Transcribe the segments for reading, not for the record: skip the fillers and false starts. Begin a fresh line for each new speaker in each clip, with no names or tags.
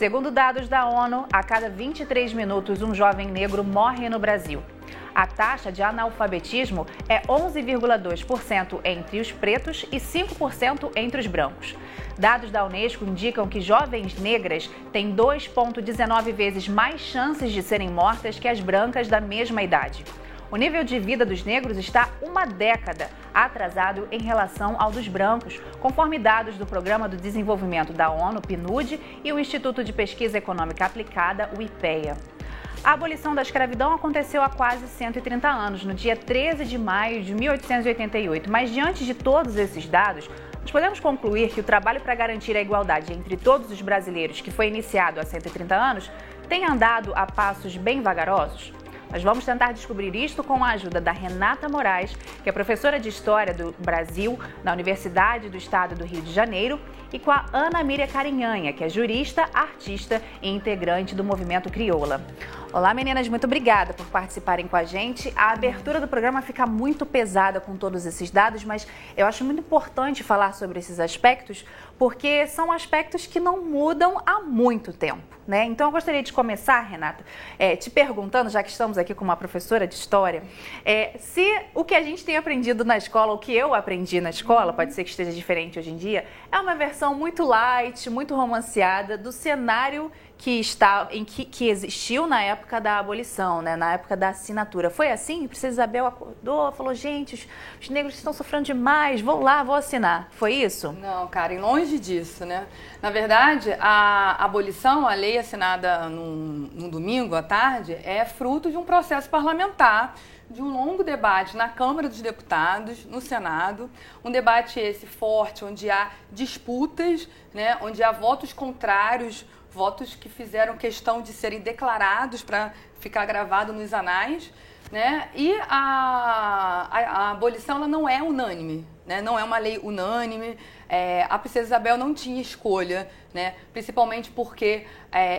Segundo dados da ONU, a cada 23 minutos um jovem negro morre no Brasil. A taxa de analfabetismo é 11,2% entre os pretos e 5% entre os brancos. Dados da Unesco indicam que jovens negras têm 2,19 vezes mais chances de serem mortas que as brancas da mesma idade. O nível de vida dos negros está uma década atrasado em relação ao dos brancos, conforme dados do Programa do Desenvolvimento da ONU, PNUD, e o Instituto de Pesquisa Econômica Aplicada, o IPEA. A abolição da escravidão aconteceu há quase 130 anos, no dia 13 de maio de 1888. Mas diante de todos esses dados, nós podemos concluir que o trabalho para garantir a igualdade entre todos os brasileiros, que foi iniciado há 130 anos, tem andado a passos bem vagarosos? Nós vamos tentar descobrir isto com a ajuda da Renata Moraes, que é professora de História do Brasil na Universidade do Estado do Rio de Janeiro, e com a Ana Míria Carinhanha, que é jurista, artista e integrante do Movimento Crioula. Olá, meninas, muito obrigada por participarem com a gente. A abertura do programa fica muito pesada com todos esses dados, mas eu acho muito importante falar sobre esses aspectos, porque são aspectos que não mudam há muito tempo, né? Então, eu gostaria de começar, Renata, te perguntando, já que estamos aqui com uma professora de História, se o que a gente tem aprendido na escola, o que eu aprendi na escola, pode ser que esteja diferente hoje em dia, é uma versão muito light, muito romanceada do cenário que existiu na época da abolição, né? Na época da assinatura. Foi assim? Princesa Isabel acordou, falou, gente, os negros estão sofrendo demais, vou assinar. Foi isso?
Não, Karen, longe disso, né? Na verdade, a abolição, a lei assinada num domingo à tarde, é fruto de um processo parlamentar, de um longo debate na Câmara dos Deputados, no Senado, um debate esse forte, onde há disputas, né? Onde há votos contrários, votos que fizeram questão de serem declarados para ficar gravado nos anais, né? E a abolição ela não é unânime, né? Não é uma lei unânime. A Princesa Isabel não tinha escolha, né? Principalmente porque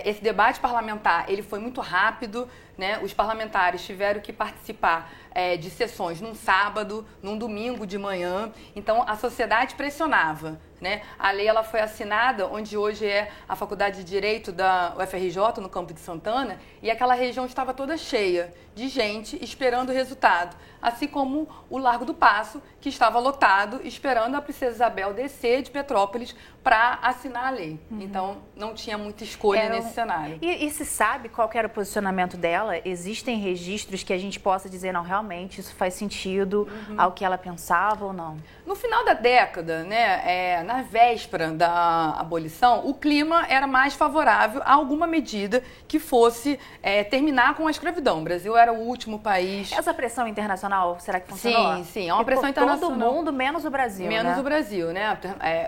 esse debate parlamentar ele foi muito rápido, né? Os parlamentares tiveram que participar de sessões num sábado, num domingo de manhã, então a sociedade pressionava, né? A lei ela foi assinada onde hoje é a Faculdade de Direito da UFRJ, no Campo de Santana, e aquela região estava toda cheia de gente esperando o resultado, assim como o Largo do Paço, que estava lotado, esperando a Princesa Isabel descer de Petrópolis para assinar a lei. Então, não tinha muita escolha nesse cenário.
E se sabe qual que era o posicionamento dela? Existem registros que a gente possa dizer, não, realmente isso faz sentido ao que ela pensava ou não?
No final da década, né, na véspera da abolição, o clima era mais favorável a alguma medida que fosse terminar com a escravidão. O Brasil era o último país...
Essa pressão internacional, será que funcionou?
Sim, é uma pressão internacional.
Todo mundo, menos o Brasil,
Menos o Brasil, né?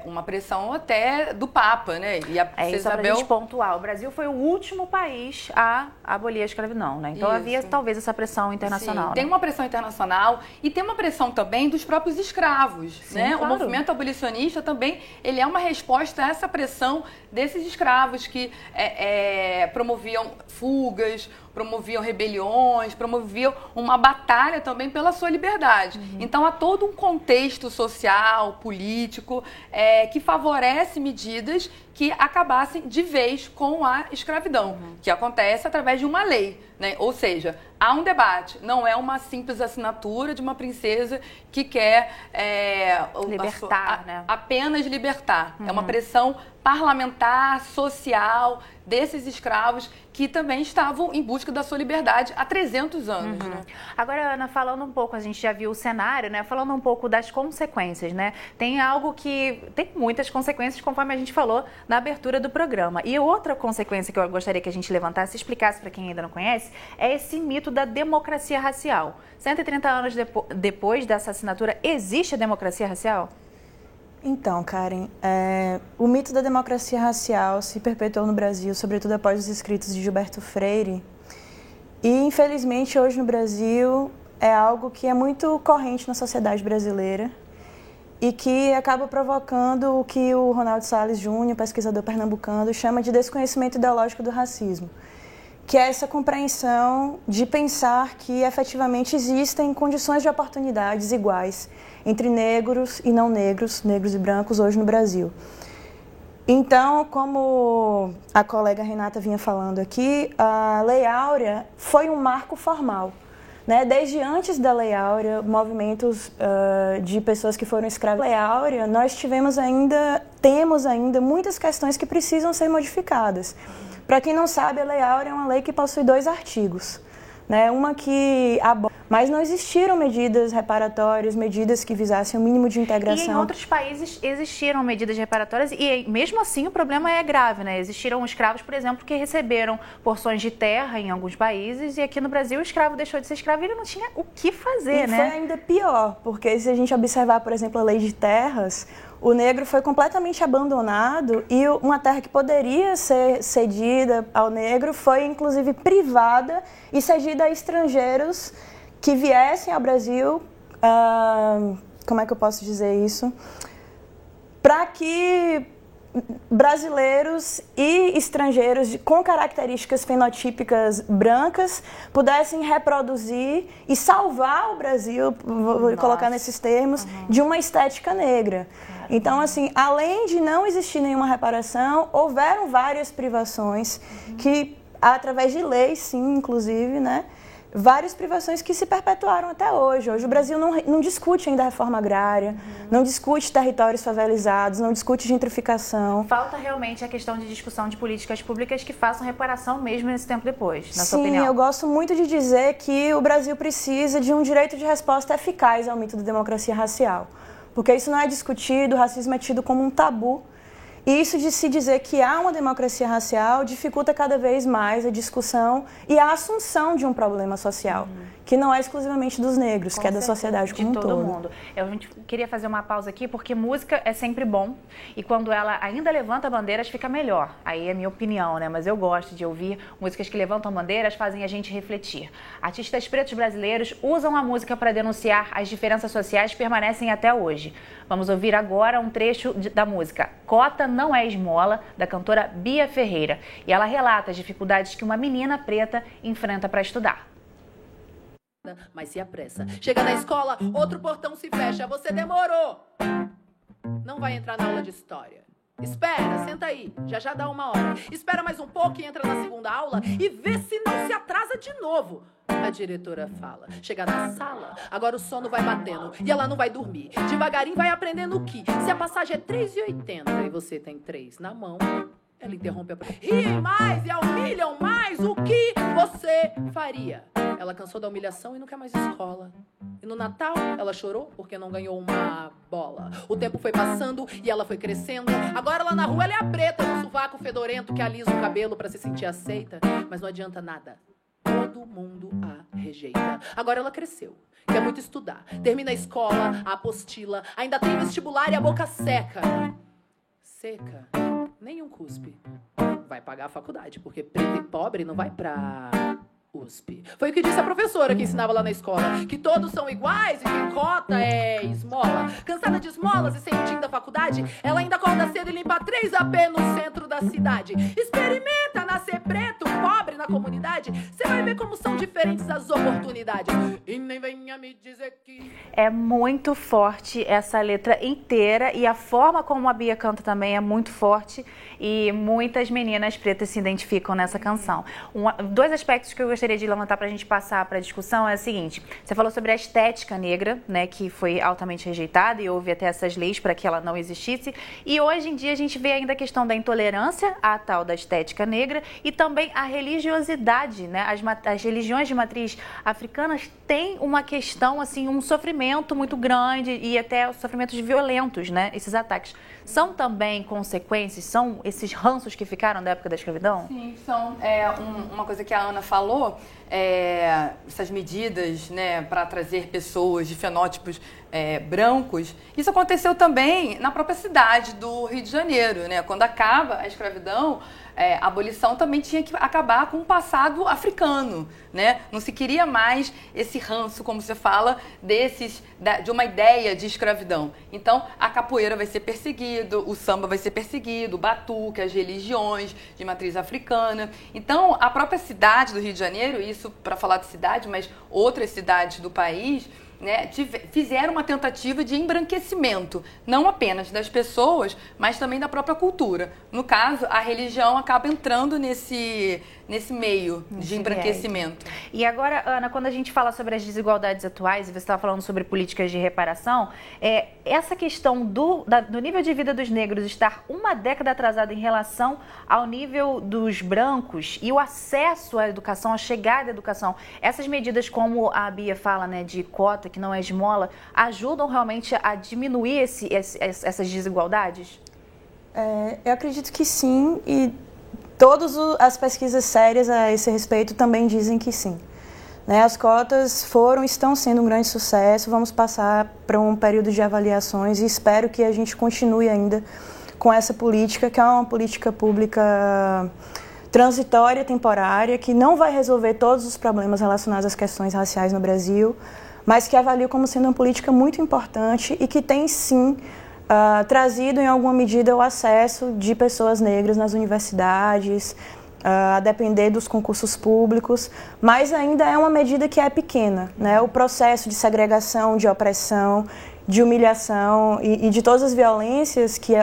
Uma pressão até do Papa, né? E a Princesa
isso,
Isabel...
pra gente pontuar, o Brasil foi o último país a abolir a escravidão, né? Então havia talvez essa pressão internacional.
Sim, tem uma pressão internacional e tem uma pressão também dos próprios escravos, né? Claro. O movimento abolicionista também, ele é uma resposta a essa pressão desses escravos que promoviam fugas, promoviam rebeliões, promoviam uma batalha também pela sua liberdade. Então, há todo um contexto social, político, que favorece medidas que acabassem de vez com a escravidão, que acontece através de uma lei, né? Ou seja, há um debate, não é uma simples assinatura de uma princesa que quer
libertar, né?
Apenas libertar. É uma pressão parlamentar, social, desses escravos que também estavam em busca da sua liberdade há 300 anos. Né?
Agora, Ana, falando um pouco, a gente já viu o cenário, né? Falando um pouco das consequências, né? Tem muitas consequências, conforme a gente falou na abertura do programa. E outra consequência que eu gostaria que a gente levantasse e explicasse para quem ainda não conhece é esse mito da democracia racial. 130 anos depois dessa assinatura, existe a democracia racial?
Então, Karen, o mito da democracia racial se perpetuou no Brasil, sobretudo após os escritos de Gilberto Freire. E, infelizmente, hoje no Brasil é algo que é muito corrente na sociedade brasileira e que acaba provocando o que o Ronaldo Salles Júnior, pesquisador pernambucano, chama de desconhecimento ideológico do racismo, que é essa compreensão de pensar que efetivamente existem condições de oportunidades iguais entre negros e não negros, negros e brancos hoje no Brasil. Então, como a colega Renata vinha falando aqui, a Lei Áurea foi um marco formal. Né? Desde antes da Lei Áurea, movimentos de pessoas que foram escravas. Na Lei Áurea, nós temos ainda muitas questões que precisam ser modificadas. Para quem não sabe, a Lei Áurea é uma lei que possui 2 artigos. Né? Uma que mas não existiram medidas reparatórias, medidas que visassem o mínimo de integração.
E em outros países existiram medidas reparatórias e mesmo assim o problema é grave, né? Existiram escravos, por exemplo, que receberam porções de terra em alguns países e aqui no Brasil o escravo deixou de ser escravo e ele não tinha o que fazer, né?
E foi ainda pior, porque se a gente observar, por exemplo, a lei de terras, o negro foi completamente abandonado e uma terra que poderia ser cedida ao negro foi, inclusive, privada e cedida a estrangeiros que viessem ao Brasil, como é que eu posso dizer isso? Para que brasileiros e estrangeiros com características fenotípicas brancas pudessem reproduzir e salvar o Brasil, vou colocar nesses termos, de uma estética negra. Então, assim, além de não existir nenhuma reparação, houveram várias privações que, através de leis, sim, inclusive, né? Várias privações que se perpetuaram até hoje. Hoje o Brasil não discute ainda a reforma agrária, não discute territórios favelizados, não discute gentrificação.
Falta realmente a questão de discussão de políticas públicas que façam reparação mesmo nesse tempo depois, na sua opinião?
Sim, eu gosto muito de dizer que o Brasil precisa de um direito de resposta eficaz ao mito da democracia racial. Porque isso não é discutido, o racismo é tido como um tabu. E isso de se dizer que há uma democracia racial dificulta cada vez mais a discussão e a assunção de um problema social, que não é exclusivamente dos negros, que é da sociedade como um todo.
De todo mundo. Eu queria fazer uma pausa aqui, porque música é sempre bom e quando ela ainda levanta bandeiras fica melhor. Aí é a minha opinião, né? Mas eu gosto de ouvir músicas que levantam bandeiras, fazem a gente refletir. Artistas pretos brasileiros usam a música para denunciar as diferenças sociais que permanecem até hoje. Vamos ouvir agora um trecho da música Cota Não É Esmola, da cantora Bia Ferreira. E ela relata as dificuldades que uma menina preta enfrenta para estudar.
Mas se apressa. Chega na escola, outro portão se fecha. Você demorou. Não vai entrar na aula de história. Espera, senta aí. Já dá 1 hora. Espera mais um pouco e entra na segunda aula e vê se não se atrasa de novo. A diretora fala. Chega na sala, agora o sono vai batendo e ela não vai dormir. Devagarinho vai aprendendo que se a passagem é 3,80 e você tem 3 na mão, ela interrompe a... Riem mais e humilham mais, o que você faria? Ela cansou da humilhação e não quer mais escola. E no Natal, ela chorou porque não ganhou uma bola. O tempo foi passando e ela foi crescendo. Agora lá na rua ela é a preta, no sovaco fedorento que alisa o cabelo pra se sentir aceita. Mas não adianta nada. Todo mundo a rejeita. Agora ela cresceu, quer muito estudar. Termina a escola, a apostila, ainda tem vestibular e a boca seca. Seca, nenhum cuspe. Vai pagar a faculdade, porque preto e pobre não vai pra USP. Foi o que disse a professora que ensinava lá na escola, que todos são iguais e que cota é esmola. Cansada de esmolas e sem o tim da faculdade, ela ainda acorda cedo e limpa 3 AP no centro da cidade. Experimenta nascer preto, pobre na comunidade, você vai ver como são diferentes as oportunidades. E nem venha me dizer que...
É muito forte essa letra inteira e a forma como a Bia canta também é muito forte e muitas meninas pretas se identificam nessa canção. 2 aspectos que eu gostaria de levantar para a gente passar para a discussão é o seguinte: você falou sobre a estética negra, né, que foi altamente rejeitada e houve até essas leis para que ela não existisse, e hoje em dia a gente vê ainda a questão da intolerância à tal da estética negra e também a religiosidade, né? As religiões de matriz africanas têm uma questão, assim, um sofrimento muito grande e até sofrimentos violentos, né? Esses ataques são também consequências, são esses ranços que ficaram da época da escravidão?
Sim, são. Uma coisa que a Ana falou, essas medidas, né, para trazer pessoas de fenótipos brancos, isso aconteceu também na própria cidade do Rio de Janeiro, né? Quando acaba a escravidão, a abolição também tinha que acabar com o passado africano, né? Não se queria mais esse ranço, como você fala, de uma ideia de escravidão. Então, a capoeira vai ser perseguido, o samba vai ser perseguido, o batuque, as religiões de matriz africana. Então, a própria cidade do Rio de Janeiro, isso para falar de cidade, mas outras cidades do país, né, fizeram uma tentativa de embranquecimento, não apenas das pessoas, mas também da própria cultura. No caso, a religião acaba entrando nesse meio de embranquecimento.
E agora, Ana, quando a gente fala sobre as desigualdades atuais, e você estava falando sobre políticas de reparação, essa questão do nível de vida dos negros estar uma década atrasado em relação ao nível dos brancos e o acesso à educação, a chegada à educação, essas medidas, como a Bia fala, né, de cota, que não é esmola, ajudam realmente a diminuir essas desigualdades?
Eu acredito que sim, e todas as pesquisas sérias a esse respeito também dizem que sim. Né, as cotas estão sendo um grande sucesso, vamos passar para um período de avaliações e espero que a gente continue ainda com essa política, que é uma política pública transitória, temporária, que não vai resolver todos os problemas relacionados às questões raciais no Brasil, mas que avalio como sendo uma política muito importante e que tem, sim, trazido em alguma medida o acesso de pessoas negras nas universidades, a depender dos concursos públicos, mas ainda é uma medida que é pequena, né? O processo de segregação, de opressão, de humilhação e de todas as violências que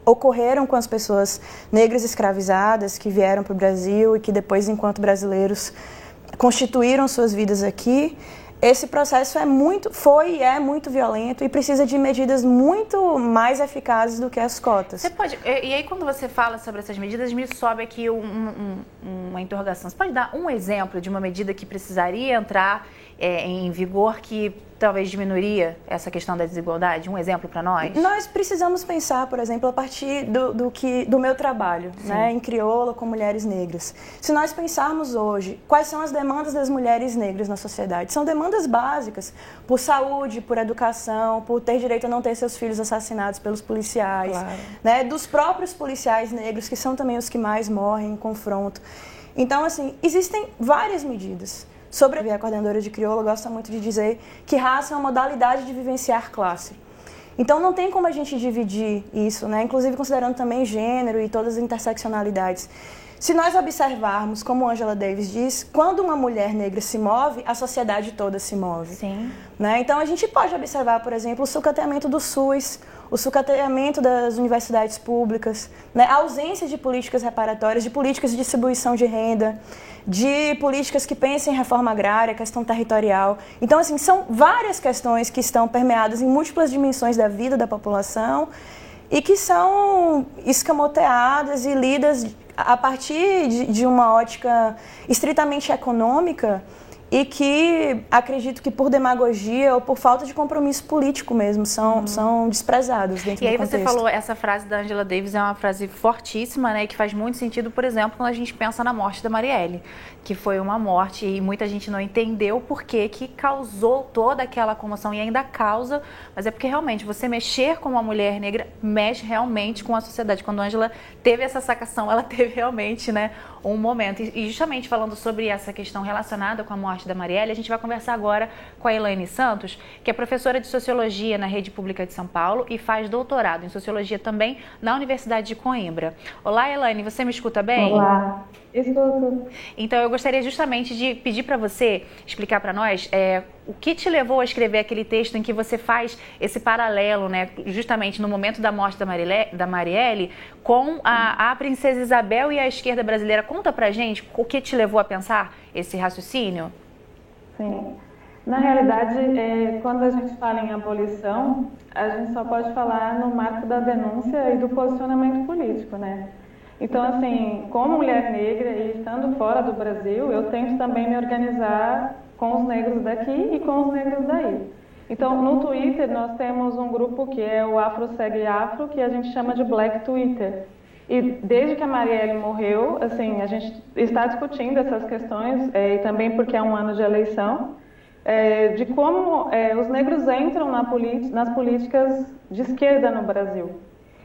ocorreram com as pessoas negras escravizadas que vieram para o Brasil e que depois, enquanto brasileiros, constituíram suas vidas aqui. Esse processo foi e é muito violento e precisa de medidas muito mais eficazes do que as cotas.
E aí, quando você fala sobre essas medidas, me sobe aqui uma interrogação. Você pode dar um exemplo de uma medida que precisaria entrar em vigor que talvez diminuiria essa questão da desigualdade? Um exemplo para nós?
Nós precisamos pensar, por exemplo, a partir do meu trabalho, né, em crioula com mulheres negras. Se nós pensarmos hoje, quais são as demandas das mulheres negras na sociedade? São demandas básicas, por saúde, por educação, por ter direito a não ter seus filhos assassinados pelos policiais, claro, né, dos próprios policiais negros, que são também os que mais morrem em confronto. Então, assim, existem várias medidas. Sobre a coordenadora de crioula, gosta muito de dizer que raça é uma modalidade de vivenciar classe. Então não tem como a gente dividir isso, né? Inclusive considerando também gênero e todas as interseccionalidades. Se nós observarmos, como Angela Davis diz, quando uma mulher negra se move, a sociedade toda se move.
Sim.
Né? Então a gente pode observar, por exemplo, o sucateamento do SUS, o sucateamento das universidades públicas, né? A ausência de políticas reparatórias, de políticas de distribuição de renda, de políticas que pensem em reforma agrária, questão territorial. Então, assim, são várias questões que estão permeadas em múltiplas dimensões da vida da população e que são escamoteadas e lidas a partir de uma ótica estritamente econômica e que acredito que por demagogia ou por falta de compromisso político mesmo são desprezados dentro do contexto.
E aí você falou, essa frase da Angela Davis é uma frase fortíssima, né, que faz muito sentido, por exemplo, quando a gente pensa na morte da Marielle, que foi uma morte e muita gente não entendeu por que causou toda aquela comoção e ainda causa, mas é porque realmente você mexer com uma mulher negra mexe realmente com a sociedade. Quando a Angela teve essa sacação, ela teve realmente, né, um momento. E justamente falando sobre essa questão relacionada com a morte da Marielle, a gente vai conversar agora com a Elaine Santos, que é professora de Sociologia na Rede Pública de São Paulo e faz doutorado em Sociologia também na Universidade de Coimbra. Olá, Elaine, você me escuta bem?
Olá, escuto.
Então, eu gostaria justamente de pedir para você explicar para nós o que te levou a escrever aquele texto em que você faz esse paralelo, né, justamente no momento da morte da Marielle, com a princesa Isabel e a esquerda brasileira. Conta pra gente o que te levou a pensar esse raciocínio?
Sim. Na realidade, quando a gente fala em abolição, a gente só pode falar no marco da denúncia e do posicionamento político, né? Então, assim, como mulher negra e estando fora do Brasil, eu tento também me organizar com os negros daqui e com os negros daí. Então, no Twitter, nós temos um grupo que é o Afro Segue Afro, que a gente chama de Black Twitter. E desde que a Marielle morreu, assim, a gente está discutindo essas questões, e também porque é um ano de eleição, de como os negros entram nas políticas de esquerda no Brasil.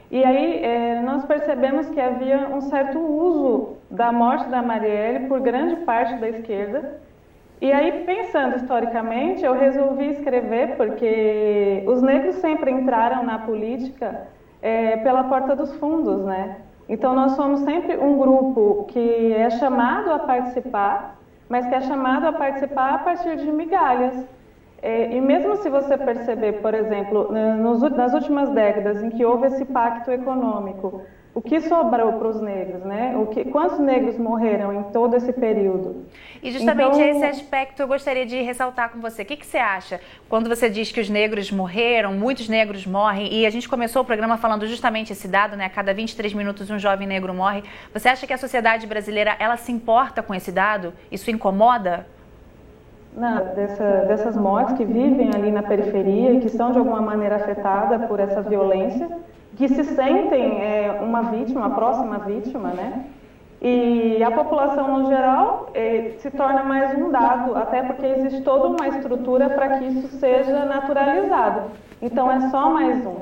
E aí nós percebemos que havia um certo uso da morte da Marielle por grande parte da esquerda. E aí, pensando historicamente, eu resolvi escrever porque os negros sempre entraram na política pela porta dos fundos, né? Então, nós somos sempre um grupo que é chamado a participar, mas que é chamado a participar a partir de migalhas. E mesmo se você perceber, por exemplo, nas últimas décadas em que houve esse pacto econômico, o que sobrou para os negros, né? Quantos negros morreram em todo esse período?
E justamente esse aspecto eu gostaria de ressaltar com você. O que você acha quando você diz que os negros morreram, muitos negros morrem, e a gente começou o programa falando justamente esse dado, né? A cada 23 minutos um jovem negro morre. Você acha que a sociedade brasileira, ela se importa com esse dado? Isso incomoda?
Não, dessas mortes que vivem ali na periferia e que são de alguma maneira afetadas por essa violência, que se sentem uma vítima, a próxima vítima, né? E a população, no geral, se torna mais um dado, até porque existe toda uma estrutura para que isso seja naturalizado. Então, é só mais um.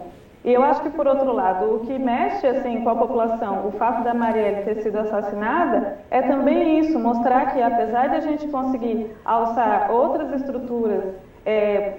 E eu acho que, por outro lado, o que mexe assim, com a população, o fato da Marielle ter sido assassinada, é também isso, mostrar que, apesar de a gente conseguir alçar outras estruturas,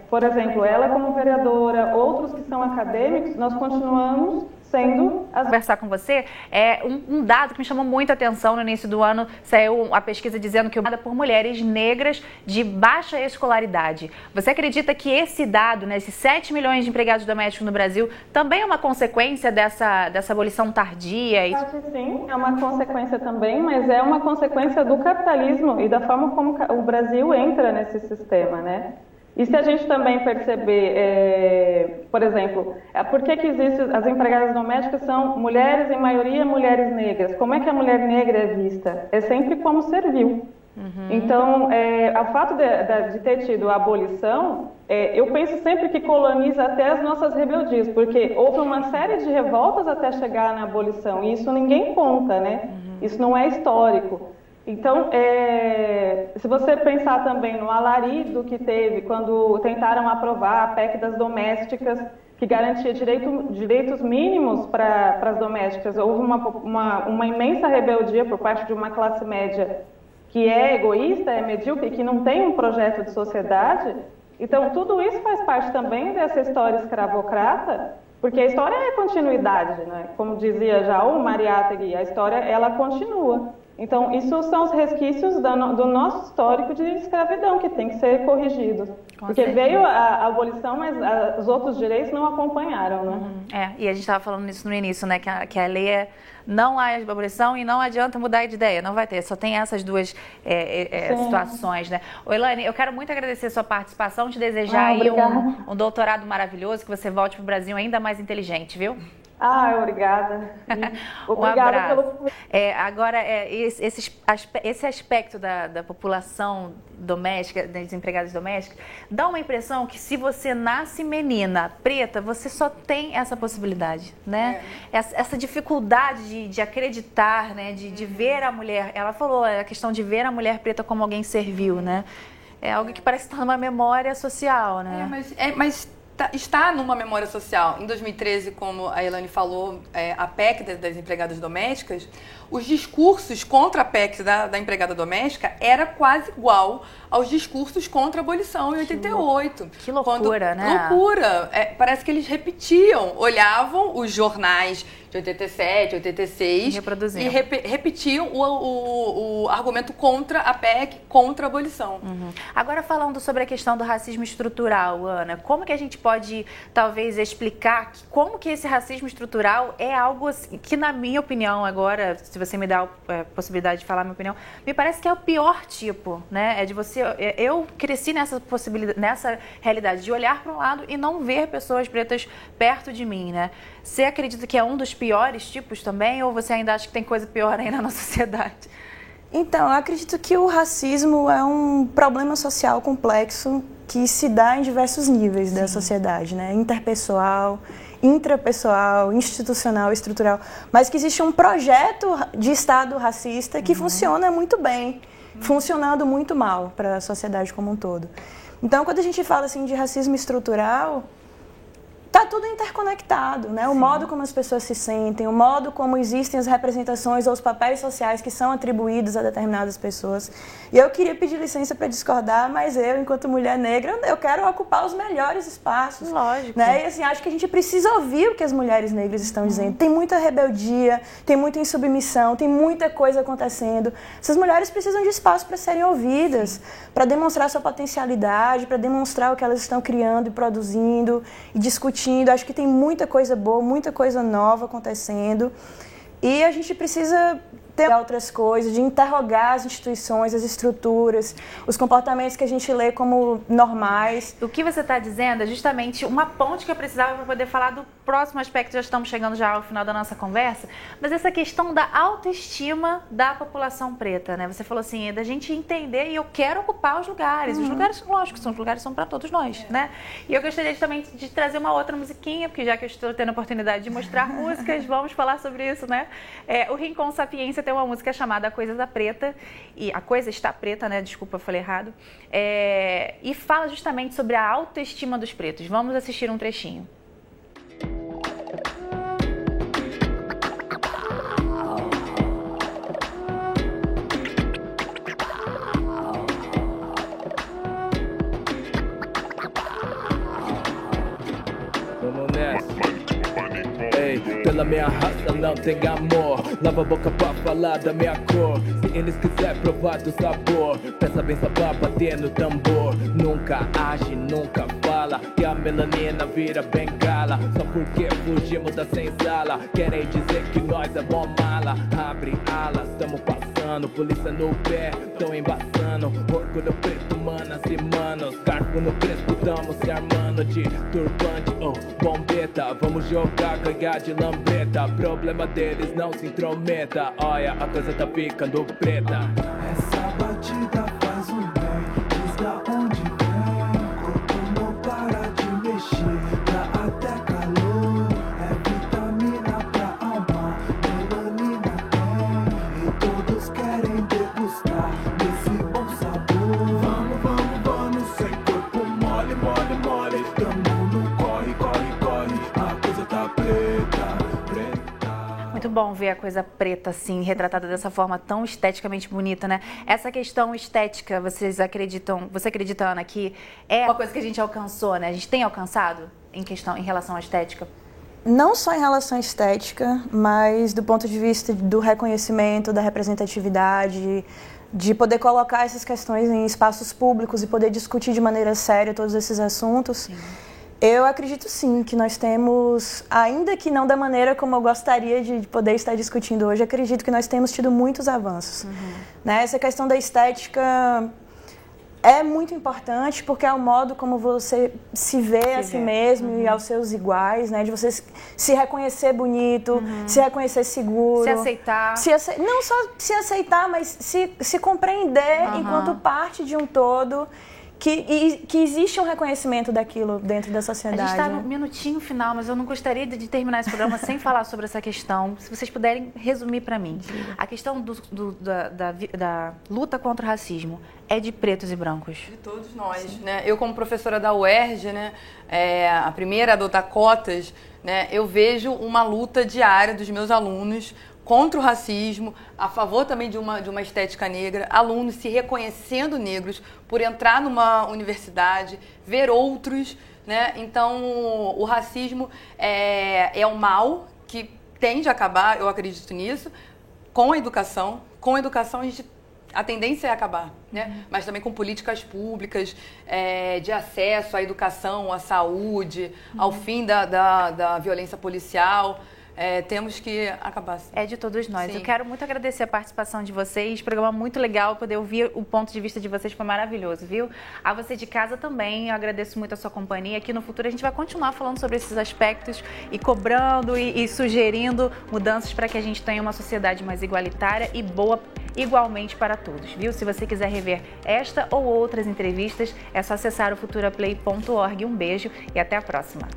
por exemplo, ela como vereadora, outros que são acadêmicos, nós continuamos sendo...
Conversar com você é um dado que me chamou muito a atenção. No início do ano saiu a pesquisa dizendo que por mulheres negras de baixa escolaridade. Você acredita que esse dado, né, esses 7 milhões de empregados domésticos no Brasil, também é uma consequência dessa abolição tardia?
Eu acho que sim, é uma consequência também, mas é uma consequência do capitalismo e da forma como o Brasil entra nesse sistema, né? E se a gente também perceber, por exemplo, por que existem as empregadas domésticas são mulheres, em maioria mulheres negras? Como é que a mulher negra é vista? É sempre como servil. Então, o fato de ter tido a abolição, eu penso sempre que coloniza até as nossas rebeldias, porque houve uma série de revoltas até chegar na abolição, e isso ninguém conta, né? Isso não é histórico. Então, se você pensar também no alarido que teve quando tentaram aprovar a PEC das domésticas, que garantia direitos mínimos para as domésticas, houve uma imensa rebeldia por parte de uma classe média que é egoísta, é medíocre e que não tem um projeto de sociedade. Então, tudo isso faz parte também dessa história escravocrata, porque a história é continuidade, né? Como dizia já o Mariátegui, a história ela continua. Então, isso são os resquícios do nosso histórico de escravidão, que tem que ser corrigido. Porque veio a abolição, mas os outros direitos não acompanharam, né?
E a gente estava falando isso no início, né? Que a lei não há abolição e não adianta mudar de ideia, não vai ter. Só tem essas duas situações, né? Elaine, eu quero muito agradecer a sua participação, te desejar aí um doutorado maravilhoso, que você volte para o Brasil ainda mais inteligente, viu?
Obrigada.
Obrigada pelo... Agora, esse aspecto da população doméstica, das empregadas domésticas, dá uma impressão que se você nasce menina, preta, você só tem essa possibilidade, né? Essa dificuldade de acreditar, né? De ver a mulher. Ela falou a questão de ver a mulher preta como alguém servil, né? É algo que parece estar numa memória social, né?
Mas está numa memória social. Em 2013, como a Elaine falou, a PEC das empregadas domésticas, os discursos contra a PEC da empregada doméstica era quase igual aos discursos contra a abolição em 88.
Que loucura, né?
Loucura. Parece que eles repetiam, olhavam os jornais de 87, 86 e repetiam o argumento contra a PEC, contra a abolição.
Agora, falando sobre a questão do racismo estrutural, Ana, como que a gente pode, talvez, explicar como que esse racismo estrutural é algo assim, que, na minha opinião, agora, se você me dá a possibilidade de falar a minha opinião, me parece que é o pior tipo, né? É de você... Eu cresci nessa realidade de olhar para um lado e não ver pessoas pretas perto de mim, né? Você acredita que é um dos piores tipos também, ou você ainda acha que tem coisa pior aí na nossa sociedade?
Então, eu acredito que o racismo é um problema social complexo que se dá em diversos níveis da sociedade, né? Interpessoal, intrapessoal, institucional, estrutural, mas que existe um projeto de Estado racista que funciona muito bem, funcionando muito mal para a sociedade como um todo. Então, quando a gente fala assim de racismo estrutural, tá tudo interconectado, né? O modo como as pessoas se sentem, o modo como existem as representações ou os papéis sociais que são atribuídos a determinadas pessoas. E eu queria pedir licença para discordar, mas eu, enquanto mulher negra, eu quero ocupar os melhores espaços.
Lógico.
Né? E assim, acho que a gente precisa ouvir o que as mulheres negras estão dizendo. Tem muita rebeldia, tem muita insubmissão, tem muita coisa acontecendo. Essas mulheres precisam de espaço para serem ouvidas, para demonstrar sua potencialidade, para demonstrar o que elas estão criando e produzindo e discutindo. Acho que tem muita coisa boa, muita coisa nova acontecendo. E a gente precisa ter outras coisas, de interrogar as instituições, as estruturas, os comportamentos que a gente lê como normais.
O que você está dizendo é justamente uma ponte que eu precisava para poder falar do próximo aspecto. Já estamos chegando já ao final da nossa conversa, mas essa questão da autoestima da população preta, né? Você falou assim, é da gente entender, e eu quero ocupar os lugares. Os lugares, lógico, os lugares são para todos nós, né? E eu gostaria também de trazer uma outra musiquinha, porque já que eu estou tendo a oportunidade de mostrar músicas, vamos falar sobre isso, né? O Rincon Sapiência tem uma música chamada A Coisa da Preta, e A Coisa Está Preta, né? Desculpa, eu falei errado. E fala justamente sobre a autoestima dos pretos. Vamos assistir um trechinho.
Pela minha raça não tem amor. Lava a boca pra falar da minha cor. Se eles quiserem provar do sabor, pensa bem só pra bater no tambor. Nunca age, nunca fala, que a melanina vira bengala. Só porque fugimos da senzala, querem dizer que nós é bom mala. Abre alas, tamo passando, polícia no pé, tão embaçando. Orgulho preto, manas e manos, cargo no crespo, tamo se armando de turbante ou bombeta. Vamos jogar, ganhar de lambreta, problema deles não se intrometa. Olha, a coisa tá ficando preta.
Essa batida faz um bem, diz da onde vem. Corpo não para de mexer, dá até calor. É vitamina pra alma, melanina tem. E todos querem degustar desse bom sabor. Vamos, vamos, vamos, sem corpo mole, mole, mole. Tamo no corre, corre, corre, a coisa tá preta.
Muito bom ver a coisa preta assim, retratada dessa forma tão esteticamente bonita, né? Essa questão estética, você acredita, Ana, que é uma coisa que a gente alcançou, né? A gente tem alcançado em relação à estética?
Não só em relação à estética, mas do ponto de vista do reconhecimento, da representatividade, de poder colocar essas questões em espaços públicos e poder discutir de maneira séria todos esses assuntos. Sim. Eu acredito sim que nós temos, ainda que não da maneira como eu gostaria de poder estar discutindo hoje, acredito que nós temos tido muitos avanços. Né? Essa questão da estética é muito importante porque é o modo como você se vê a si mesmo e aos seus iguais, né? De você se reconhecer bonito, se reconhecer seguro.
Se aceitar.
Não só se aceitar, mas se compreender enquanto parte de um todo. Que existe um reconhecimento daquilo dentro da sociedade.
A gente está no minutinho final, mas eu não gostaria de terminar esse programa sem falar sobre essa questão. Se vocês puderem resumir para mim. A questão da luta contra o racismo é de pretos e brancos?
De todos nós. Né? Eu, como professora da UERJ, né, a primeira a adotar cotas, né, eu vejo uma luta diária dos meus alunos contra o racismo, a favor também de uma estética negra, alunos se reconhecendo negros por entrar numa universidade, ver outros, né? Então, o racismo é um mal que tende a acabar, eu acredito nisso, com a educação. Com a educação, a tendência é acabar, né? Mas também com políticas públicas de acesso à educação, à saúde, ao fim da violência policial. Temos que acabar assim.
É de todos nós.
Sim.
Eu quero muito agradecer a participação de vocês. Programa muito legal, poder ouvir o ponto de vista de vocês foi maravilhoso, viu? A você de casa também, eu agradeço muito a sua companhia. Aqui no futuro a gente vai continuar falando sobre esses aspectos e cobrando e sugerindo mudanças para que a gente tenha uma sociedade mais igualitária e boa igualmente para todos, viu? Se você quiser rever esta ou outras entrevistas, é só acessar o futuraplay.org. Um beijo e até a próxima.